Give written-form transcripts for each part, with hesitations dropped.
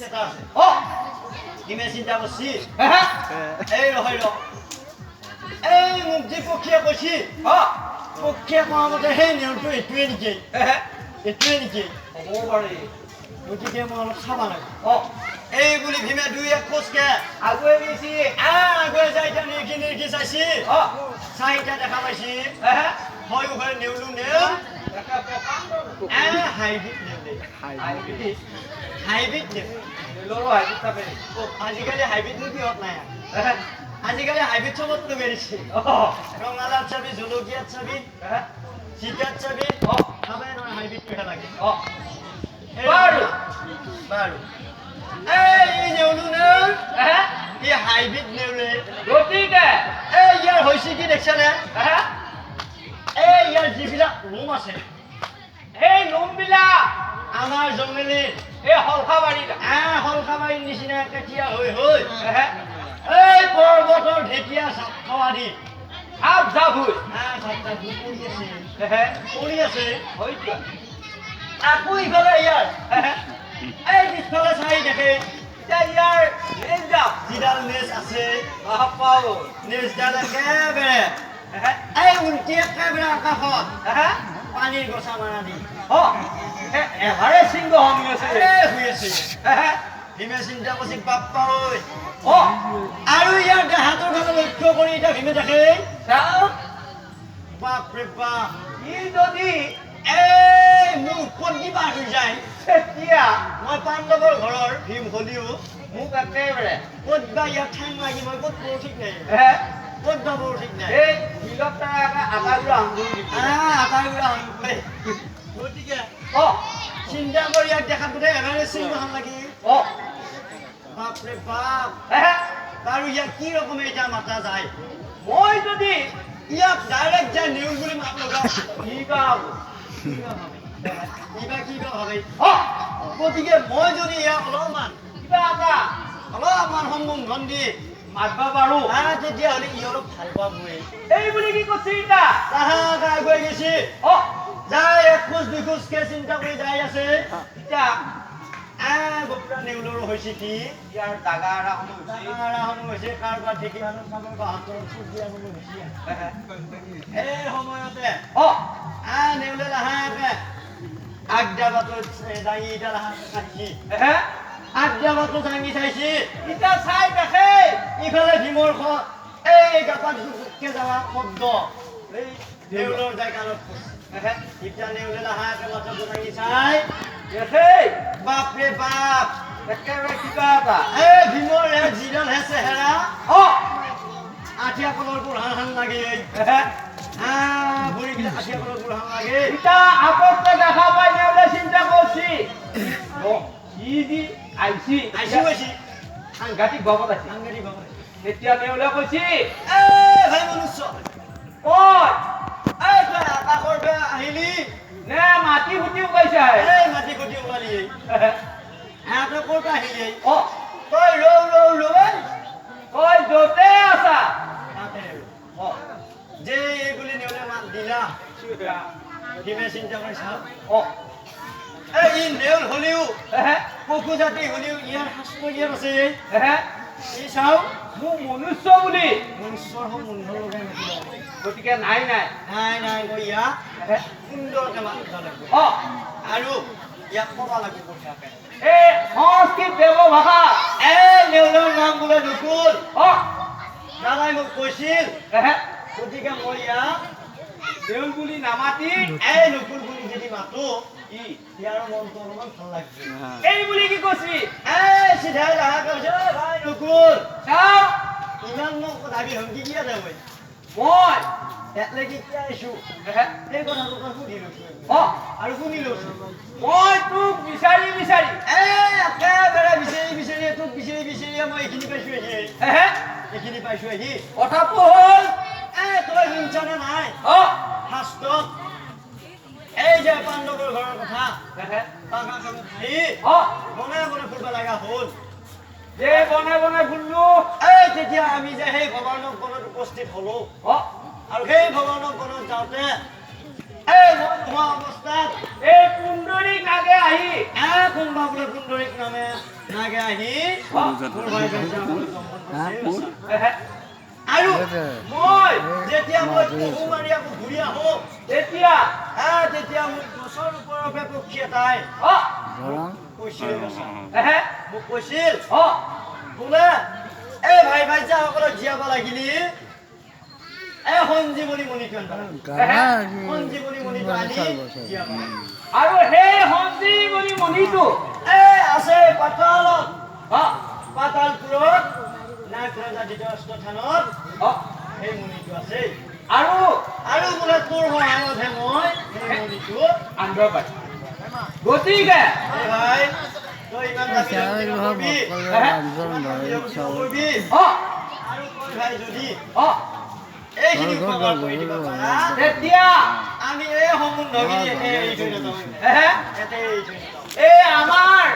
এটা আছে কিমে চিন্তা কৰছি এই ৰহয় এই মোক যে পক্ষীয়ে কৈছি পক্ষীয়ে কোৱা মতে সেই নিয়মটো এইটোৱে নেকি হ'ব পাৰে গতিকে মই অলপ চাব লাগে এই বুলি ভীমে দুই এক খোজকে আগুৱাই গৈছি আগুৱাই যাই এতিয়া নিৰখি চাইছি চাৰিটা দেখা পাইছি হয় উভয় নেউলো নেউ আজিকালি হাইব্ৰিড নো কিহত নাই আজিকালি হাইব্ৰিড চবত তো বেৰিছে ৰঙালাওত চাবি জলকীয়াত চাবি জিকাত চাবি খাবাই নহয় হাইব্ৰিডটোহে লাগে বাৰু বাৰু এই নেউলো নেউল এই হাইব্ৰিড নেউলে গতিকে এই ইয়াৰ হৈছে কি দেখিছানে এই ইয়াৰ যিবিলাক নোম আছে এই নোমবিলাক আমাৰ জংগলীত এই হলখাবাৰীৰ নিচিনা কেতিয়া হৈ এই পৰ্বতৰ ঢেকীয়া চাপ খাৱা দি পৰি আছে আকৌ ইফালে ইয়াৰ এই পিছফালে চাই দেখে ইয়াৰ যিডাল নেজ আছে নেজডাল একেবাৰে এই উল্টি একেবাৰে আকাশত পানীৰ গছা মাৰা দি এবাৰে সিংহ শুই আছে ভীমে চিন্তা কৰিছে বাপ্পা ঐ আৰু ইয়াৰ দেহাটোৰ ফালে লক্ষ্য কৰি এতিয়া ভীমে দেখে বাপৰে বাপ ই যদি এই মোৰ ওপৰত পাৰ হৈ যায় তেতিয়া মই পাণ্ডৱৰ ঘৰৰ ভীম হলিও মোক একেবাৰে ক'ত বা ইয়াত ঠাং লাগি মই ক'ত পৰো ঠিক নাই ক'ত বা পৰো ঠিক নাই এই বিলত তাৰ আটাগুৰা গতিকে চিন্তা কৰি ইয়াক দেখাত বোধে এবাৰে চিন্তাখন লাগি বাপৰে বাপ বাৰু ইয়াক কি ৰকমে এতিয়া মাতা যায় মই যদি ইয়াক ডাইৰেক্ট যায় নেউল বুলি মাত লগাওঁ কি বা ভাবে গতিকে মই যদি ইয়াক অলপমান সম্বোধন দি মাতবা পাৰো তেতিয়াহ'লে ই অলপ ভাল পাবই এই বুলি কি কৈছে ইটা আগুৱাই গৈছে যাই এক খোজ দুই খোজকে চিন্তা কৰি যাই আছে এতিয়া বপুৰা নেউলৰো হৈছে কি ইয়াৰ দাগা আৰাসমূহ হৈছে কাৰোবাৰ ঢেকী মানুহ কাৰোবাৰ বাহাতৰ চুট দিয়া মানুহ হৈছে এই সময়তে নেউলে লাহেকে আগদা বাটত দাঙি এতিয়া লাহেকে কাটিছি আগদা বাটত দাঙি চাইছি এতিয়া চাই দেখে ইফালে ভীমৰ এই গাপাত যাৱা শব্দ এই নেউলৰ যাই কাণত এতিয়া নেউলে লাহেকে বাটত দাঙি চাই দেখে বাপৰে বাপ একেবাৰে কিবা এটা এই ভীমৰ যিডাল হে চেহেৰা আঠিয়া কলৰ বুঢ়ান লাগে ভৰিবিলাক আঠিয়া কলৰ বুঢ়ান লাগে এতিয়া আপত্তি দেখা পাই নেউলে চিন্তা কৰিছি সাংঘাতিক বাবদ আছে তেতিয়া নেউলে কৈছি ভাই মনুষ্য কয় আকাশৰ পৰা আহিলি নে মাটি ফুটি উগাইছা এই মাটি ফুটি উগালি এহঁতে ক'ৰ পৰা আহিলি তই তই য'তে আছা যে এই বুলি নেউলে মাত দিলা ভীমে চিন্তা কৰি চাওঁ এই নেউল হলেও পশু জাতি হলেও ইয়াৰ শাস্ত্ৰ ইয়াৰ আছে ই চাওঁ মোক মনুষ্য বুলি মনুষ্যৰ সম্বন্ধ লগাই নকৰিব গতিকে নাই গৈ ইয়াক সুন্দৰকে মাত লাগিব আৰু ইয়াক ক'ব লাগিব এই সংস্কৃত ব্যৱভাষা এই নেউলৰ নাম বোলে নকুল দাদাই মোক কৈছিল গতিকে মই ইয়াক নেউল বুলি নামাতি এই নকুল বুলি যদি মাতো ইয়াৰ মনটো অলপমান ভাল লাগছে এই বুলি কি কৈছি এই চিধাই লাহে কৈছে ভাই নকুল চাওঁ ইমান মোক দাবী ধমকি কিয় যাব মই এতলৈকে কিয় আহিছো সেই কথাটো তই সুধি লৈছো আৰু শুনি লৈছো মই তোক বিচাৰি একেবাৰে বিচাৰি তোক বিচাৰি মই এইখিনি পাইছো আহি কথাটো হ'ল তই শুনছানে নাই শাস্ত্ৰত এই যে পাণ্ডৱৰ ঘৰৰ কথা বনাই ফুৰিব লগা হ'ল যে বনাই ফুৰিলো এই তেতিয়া আমি যে সেই ভগৱানক বনত উপস্থিত হলো আৰু সেই ভগৱানক বনত যাওঁতে এই অৱস্থাত এই পুণ্ডৰীক আগে আহি কোনোবা বোলে পুণ্ডৰীক নামে নাগে আহি মোৰ ভাই আৰু মই যেতিয়া মই পহু মাৰি আকৌ ঘূৰি আহোঁ তেতিয়া মোক গছৰ ওপৰৰ পৰা পক্ষী এটাই মোক কৈছিল বোলে এই ভাই ভাইজাসকলক জীয়াব লাগিলি এই সঞ্জীৱনী মণিটো সঞ্জীৱনী মণিটো আনি জীয়াব আৰু সেই সঞ্জীৱনী মণিটো এই আছে পাতালত পাতালপুৰত নাগৰজা ধৃতৰাষ্ট্ৰ থানত সেই মণিটো আছে আৰু বোলে তোৰ সহায়তহে মই সেই মণিটো আনিব পাৰিম গতিকে ভাই তই ইমান নকৰিবি আৰু তই ভাই যদি এইখিনি উপকাৰ কৰি দিব পাৰা তেতিয়া আমি এই সম্বন্ধখিনি এৰি থৈ নাযাওঁ এই আমাৰ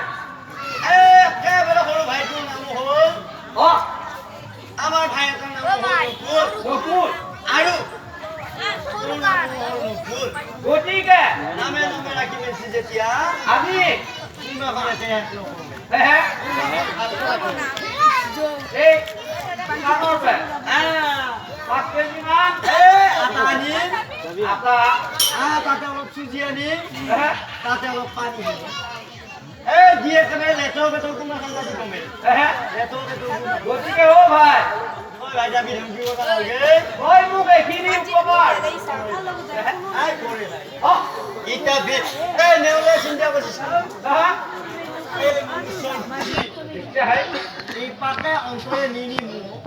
একেবাৰে সৰু ভাইটোৰ নাম হ'ল আমাৰ ভাই এটাৰ নাম হ'ল নকুল আৰু তোৰ নাম হ'ল নকুল গতিকে নামে ৰাখি লৈছে যেতিয়া আমি এই কামৰ পৰা 5 কেজি মান আটা আনিম আটা তাতে অলপ চুজি আনিম তাতে অলপ পানী আনিম দিয়ে কেনে লেটৰ বেটৰ কোনোবা খান্দা দি কমে লেটৰ বেটৰ গতিকে ভাই ভাই যাবি ধমকিব নালাগে মোক এইখিনি উপকাৰ ইটা বেট নেওলে চিন্তা কৰিছ এই পাকে অন্তৰে নিনি মোক